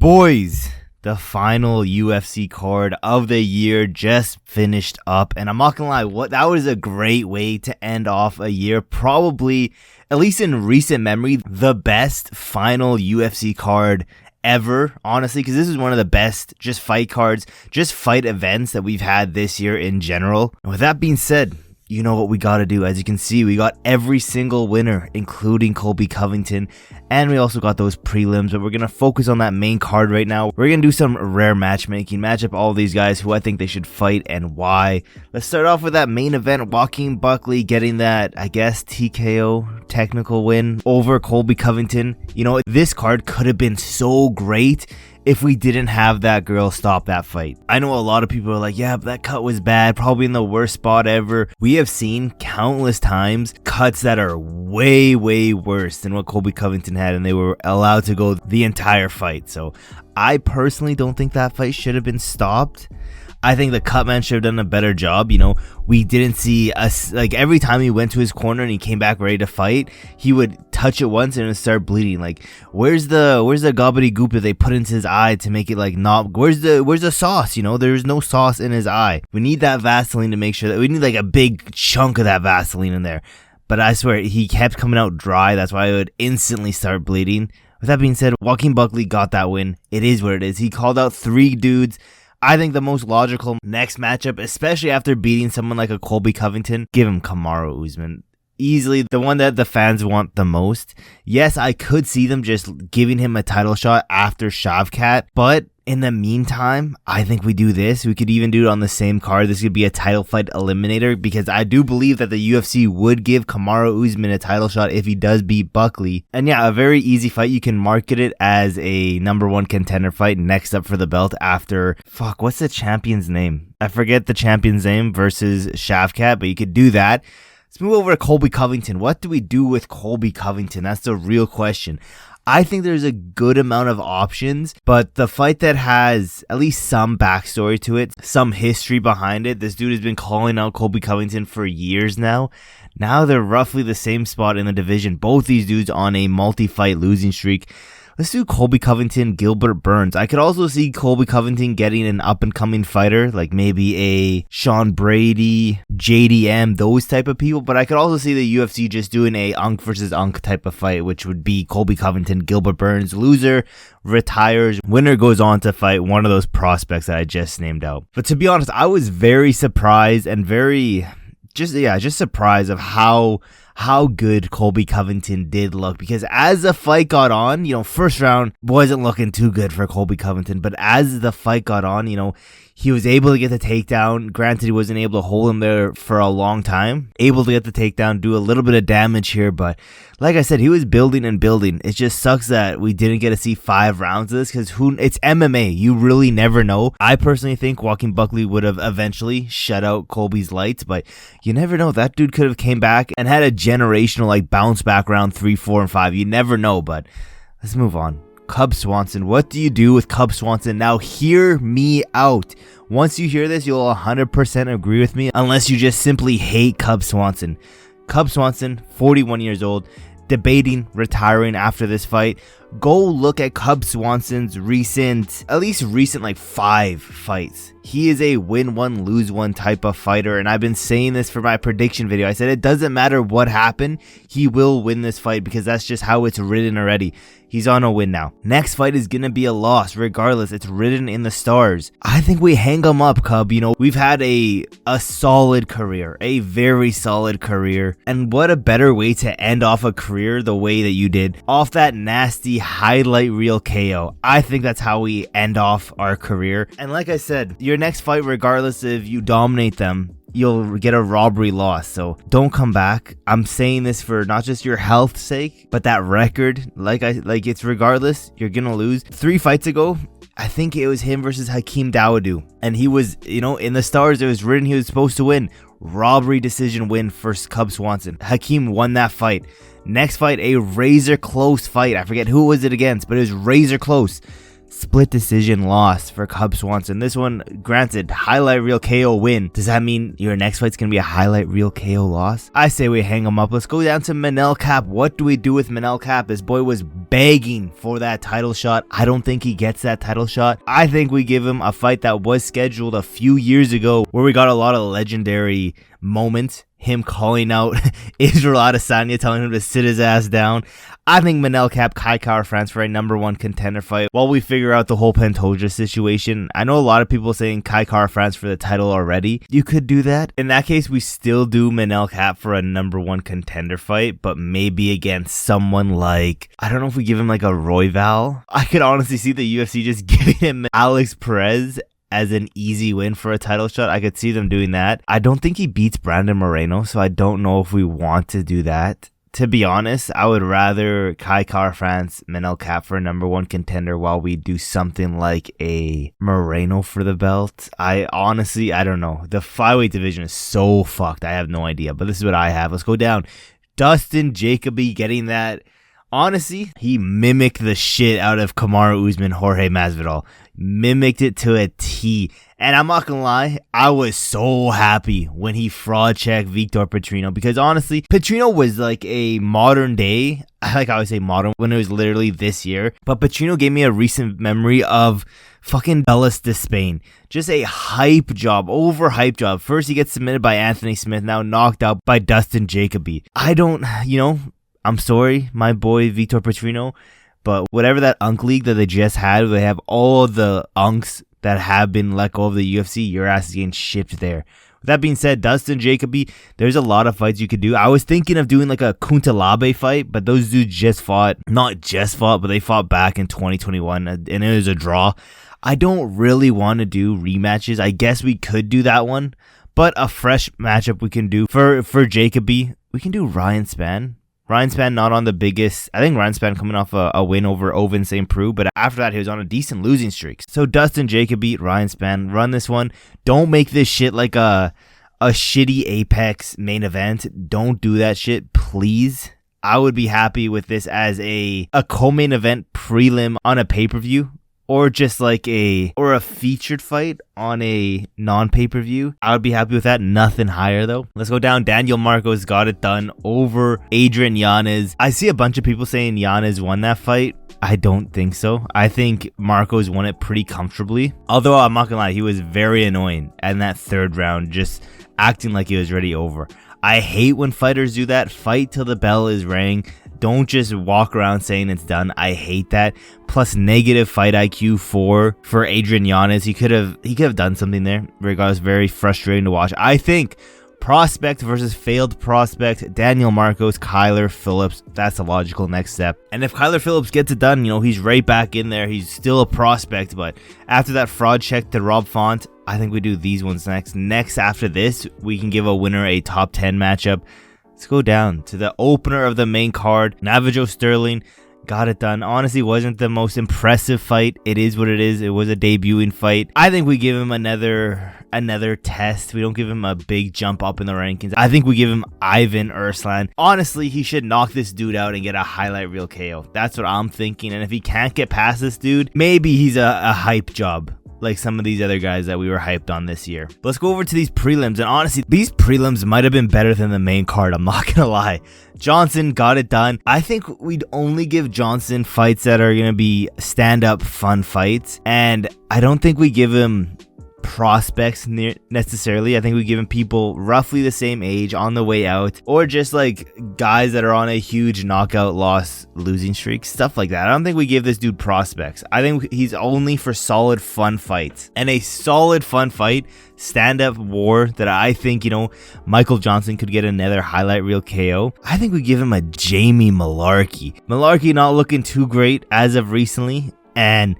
Boys, the final UFC card of the year just finished up, and I'm not gonna lie, that was a great way to end off a year. Probably, at least in recent memory, the best final UFC card ever, honestly, because this is one of the best just fight cards, just fight events that we've had this year in general. And with that being said, you know what we got to do. As you can see, we got every single winner, including Colby Covington, and we also got those prelims, but we're going to focus on that main card right now. We're going to do some rare matchmaking, match up all these guys who I think they should fight and why. Let's start off with that main event, Joaquin Buckley getting that, I guess, TKO technical win over Colby Covington. You know, this card could have been so great if we didn't have that girl stop that fight. I know a lot of people are like, yeah, but that cut was bad, probably in the worst spot ever. We have seen countless times cuts that are way, way worse than what Colby Covington had, and they were allowed to go the entire fight. So I personally don't think that fight should have been stopped. I think the cut man should have done a better job. You know, we didn't see us, like, every time he went to his corner and he came back ready to fight, he would touch it once and it would start bleeding. Like, where's the gobbledygook that they put into his eye to make it like not, where's the sauce? You know, there's no sauce in his eye. We need that Vaseline to make sure that we need like a big chunk of that Vaseline in there. But I swear, he kept coming out dry. That's why it would instantly start bleeding. With that being said, Joaquin Buckley got that win. It is what it is. He called out 3 dudes. I think the most logical next matchup, especially after beating someone like a Colby Covington, give him Kamaru Usman. Easily the one that the fans want the most. Yes, I could see them just giving him a title shot after Shavkat, but in the meantime, I think we do this. We could even do it on the same card. This could be a title fight eliminator, because I do believe that the UFC would give Kamaru Usman a title shot if he does beat Buckley. And yeah, a very easy fight. You can market it as a #1 contender fight next up for the belt after, what's the champion's name? I forget the champion's name versus Shavkat, but you could do that. Let's move over to Colby Covington. What do we do with Colby Covington? That's the real question. I think there's a good amount of options, but the fight that has at least some backstory to it, some history behind it. This dude has been calling out Colby Covington for years now. Now they're roughly the same spot in the division. Both these dudes on a multi-fight losing streak. Let's do Colby Covington, Gilbert Burns. I could also see Colby Covington getting an up-and-coming fighter, like maybe a Sean Brady, JDM, those type of people. But I could also see the UFC just doing a Unk versus Unk type of fight, which would be Colby Covington, Gilbert Burns. Loser retires, winner goes on to fight one of those prospects that I just named out. But to be honest, I was very surprised and just surprised of how good Colby Covington did look, because as the fight got on, you know, first round wasn't looking too good for Colby Covington, but as the fight got on, you know, he was able to get the takedown. Granted, he wasn't able to hold him there for a long time. Able to get the takedown, do a little bit of damage here, but like I said, he was building and building. It just sucks that we didn't get to see 5 rounds of this, because it's MMA. You really never know. I personally think Joaquin Buckley would have eventually shut out Colby's lights, but you never know. That dude could have came back and had a generational like bounce back round 3, 4, and 5. You never know, but let's move on. Cub Swanson. What do you do with Cub Swanson? Now hear me out. Once you hear this, you'll 100% agree with me, unless you just simply hate Cub Swanson. Cub Swanson, 41 years old, debating retiring after this fight. Go look at Cub Swanson's recent like 5 fights. He is a win one, lose one type of fighter, and I've been saying this for my prediction video. I said it doesn't matter what happened, he will win this fight, because that's just how it's written already. He's on a win now. Next fight is gonna be a loss, regardless. It's written in the stars. I think we hang him up, Cub. You know, we've had a solid career, a very solid career, and what a better way to end off a career the way that you did, off that nasty highlight reel KO. I think that's how we end off our career. And like I said, your next fight, regardless if you dominate them, you'll get a robbery loss. So don't come back. I'm saying this for not just your health's sake, but that record, like it's regardless, you're gonna lose. 3 fights ago, I think it was him versus Hakeem Dawodu, and he was, you know, in the stars it was written he was supposed to win. Robbery decision win for Cub Swanson. Hakeem won that fight. Next fight, a razor close fight. I forget who was it against, but it was razor close. split decision loss for Cub Swanson. This one, granted, highlight reel KO win. Does that mean your next fight's gonna be a highlight reel KO loss? I say we hang him up. Let's go down to Manel Kape. What do we do with Manel Kape? This boy was begging for that title shot. I don't think he gets that title shot. I think we give him a fight that was scheduled a few years ago where we got a lot of legendary moments. Him calling out Israel Adesanya, telling him to sit his ass down. I think Manel Kape, Kai Kara-France for a #1 contender fight while we figure out the whole Pantoja situation. I know a lot of people saying Kai Kara-France for the title already. You could do that. In that case, we still do Manel Kape for a #1 contender fight, but maybe against someone like, I don't know if we give him like a Royval. I could honestly see the UFC just giving him Alex Perez as an easy win for a title shot. I could see them doing that. I don't think he beats Brandon Moreno, so I don't know if we want to do that. To be honest, I would rather Kai Kara-France, Manel Kape for a #1 contender while we do something like a Moreno for the belt. I don't know. The flyweight division is so fucked. I have no idea, but this is what I have. Let's go down. Dustin Jacoby getting that. Honestly, he mimicked the shit out of Kamaru Usman, Jorge Masvidal. Mimicked it to a T. And I'm not gonna lie, I was so happy when he fraud checked Victor Petrino, because honestly, Petrino was like a modern day, like I would say modern when it was literally this year, but Petrino gave me a recent memory of fucking Bellas de Spain. Just a hype job, overhyped job. First he gets submitted by Anthony Smith, now knocked out by Dustin Jacoby. I'm sorry, my boy Victor Petrino, but whatever that Unk League that they just had, they have all of the Unks that have been let go of the UFC, your ass is getting shipped there. With that being said, Dustin Jacoby, there's a lot of fights you could do. I was thinking of doing like a Kuntalabe fight, but those dudes but they fought back in 2021, and it was a draw. I don't really want to do rematches. I guess we could do that one, but a fresh matchup we can do for Jacoby, we can do Ryan Spann. Ryan Spann not on the biggest. I think Ryan Spann coming off a win over Ovince St. Preux, but after that he was on a decent losing streak. So Dustin Jacoby, Ryan Spann, run this one. Don't make this shit like a shitty Apex main event. Don't do that shit, please. I would be happy with this as a co-main event prelim on a pay-per-view. Or just like a featured fight on a non-pay-per-view. I would be happy with that. Nothing higher though. Let's go down. Daniel Marcos got it done over Adrian Yanez. I see a bunch of people saying Yanez won that fight. I don't think so. I think Marcos won it pretty comfortably. Although I'm not gonna lie, he was very annoying in that third round, just acting like he was already over. I hate when fighters do that. Fight till the bell is rang. Don't just walk around saying it's done. I hate that. Plus negative fight IQ for Adrian Yanez. He could have done something there. Regardless, very frustrating to watch. I think prospect versus failed prospect, Daniel Marcos, Kyler Phillips. That's a logical next step. And if Kyler Phillips gets it done, he's right back in there. He's still a prospect, but after that fraud check to Rob Font, I think we do these ones next. Next, after this, we can give a winner a top 10 matchup. Let's go down to the opener of the main card. Navajo Stirling got it done. Honestly, wasn't the most impressive fight. It is what it is. It was a debuting fight. I think we give him another test. We don't give him a big jump up in the rankings. I think we give him Ivan Erslan. Honestly, he should knock this dude out and get a highlight reel KO. That's what I'm thinking. And if he can't get past this dude, maybe he's a hype job, like some of these other guys that we were hyped on this year. But let's go over to these prelims, and honestly, these prelims might have been better than the main card. I'm not gonna lie. Johnson got it done. I think we'd only give Johnson fights that are gonna be stand-up fun fights, and I don't think we give him prospects necessarily. I think we give him people roughly the same age on the way out, or just like guys that are on a huge knockout loss losing streak, stuff like that. I don't think we give this dude prospects. I think he's only for solid fun fights, and a solid fun fight stand-up war that I think Michael Johnson could get another highlight reel KO. I think we give him a Jamie Malarkey. Malarkey not looking too great as of recently, and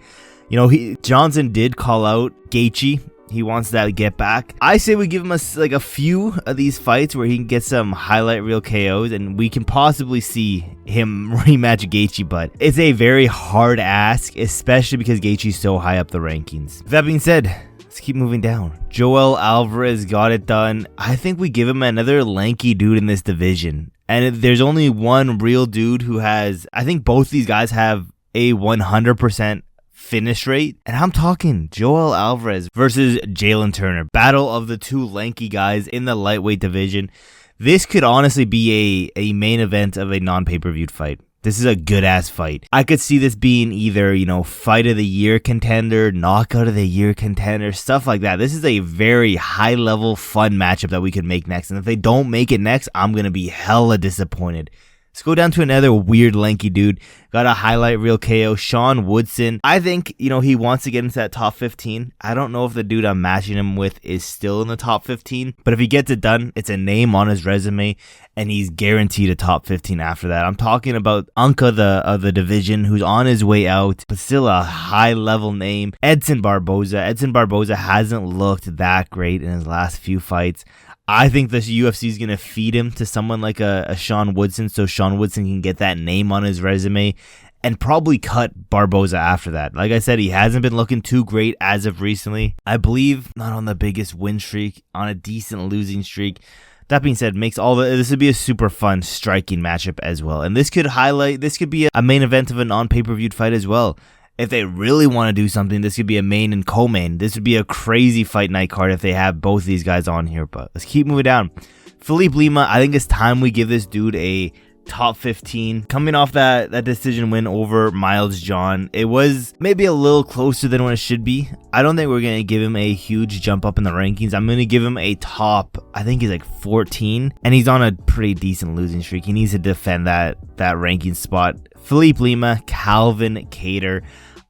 Johnson did call out Gaethje. He wants that to get back. I say we give him a few of these fights where he can get some highlight reel KOs, and we can possibly see him rematch Gaethje, but it's a very hard ask, especially because Gaethje's so high up the rankings. With that being said, let's keep moving down. Joel Álvarez got it done. I think we give him another lanky dude in this division, and there's only one real dude who has, I think both these guys have a 100% finish rate. And I'm talking Joel Álvarez versus Jalen Turner. Battle of the two lanky guys in the lightweight division. This could honestly be a main event of a non-pay-per-view fight. This is a good-ass fight. I could see this being either, fight of the year contender, knockout of the year contender, stuff like that. This is a very high-level, fun matchup that we could make next. And if they don't make it next, I'm going to be hella disappointed. Let's go down to another weird, lanky dude. Got a highlight reel KO, Sean Woodson. I think, he wants to get into that top 15. I don't know if the dude I'm matching him with is still in the top 15. But if he gets it done, it's a name on his resume. And he's guaranteed a top 15 after that. I'm talking about Unka of the division, who's on his way out, but still a high-level name. Edson Barboza. Edson Barboza hasn't looked that great in his last few fights. I think the UFC is going to feed him to someone like a Sean Woodson, so Sean Woodson can get that name on his resume and probably cut Barboza after that. Like I said, he hasn't been looking too great as of recently. I believe not on the biggest win streak, on a decent losing streak. That being said, this would be a super fun striking matchup as well. And this could be a main event of a non-pay-per-view fight as well. If they really want to do something, this could be a main and co-main. This would be a crazy fight night card if they have both these guys on here. But let's keep moving down. Felipe Lima, I think it's time we give this dude a top 15. Coming off that decision win over Miles John, it was maybe a little closer than what it should be. I don't think we're going to give him a huge jump up in the rankings. I'm going to give him a top, I think he's like 14, and he's on a pretty decent losing streak. He needs to defend that ranking spot. Felipe Lima, Calvin Kattar.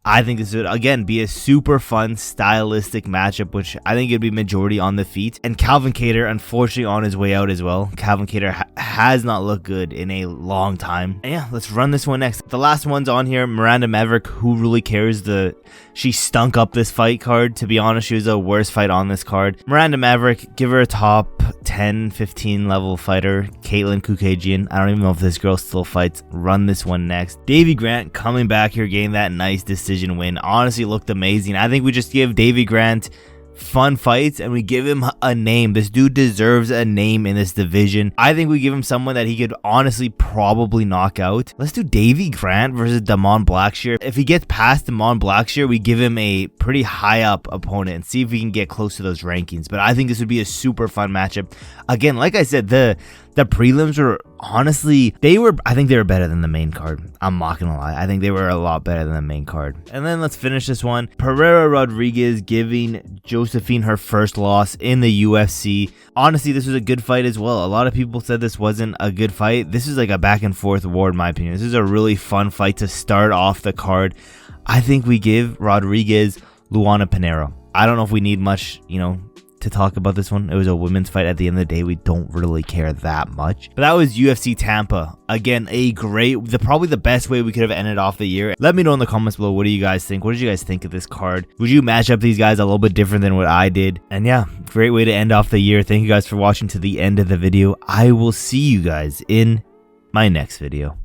I think this would, again, be a super fun, stylistic matchup, which I think it'd be majority on the feet. And Calvin Kattar, unfortunately, on his way out as well. Calvin Kattar has not looked good in a long time. And yeah, let's run this one next. The last one's on here, Miranda Maverick. Who really cares? She stunk up this fight card. To be honest, she was the worst fight on this card. Miranda Maverick, give her a top 10, 15 level fighter. Caitlin Kukajian. I don't even know if this girl still fights. Run this one next. Davey Grant coming back here, getting that nice decision win. Honestly looked amazing. I think we just give Davey Grant fun fights and we give him a name. This dude deserves a name in this division. I think we give him someone that he could honestly probably knock out. Let's do Davey Grant versus Damon Blackshear. If he gets past Damon Blackshear, we give him a pretty high up opponent and see if we can get close to those rankings. But I think this would be a super fun matchup. Again, like I said, the prelims were honestly, I think they were better than the main card. I'm not gonna lie. I think they were a lot better than the main card. And then let's finish this one. Pereira Rodriguez giving Josephine her first loss in the UFC. Honestly, this was a good fight as well. A lot of people said this wasn't a good fight. This is like a back and forth war in my opinion. This is a really fun fight to start off the card. I think we give Rodriguez Luana Pinheiro. I don't know if we need much, to talk about this one. It was a women's fight. At the end of the day, we don't really care that much. But that was UFC Tampa. Again, probably the best way we could have ended off the year. Let me know in the comments below, what do you guys think? What did you guys think of this card? Would you match up these guys a little bit different than what I did? And yeah, great way to end off the year. Thank you guys for watching to the end of the video. I will see you guys in my next video.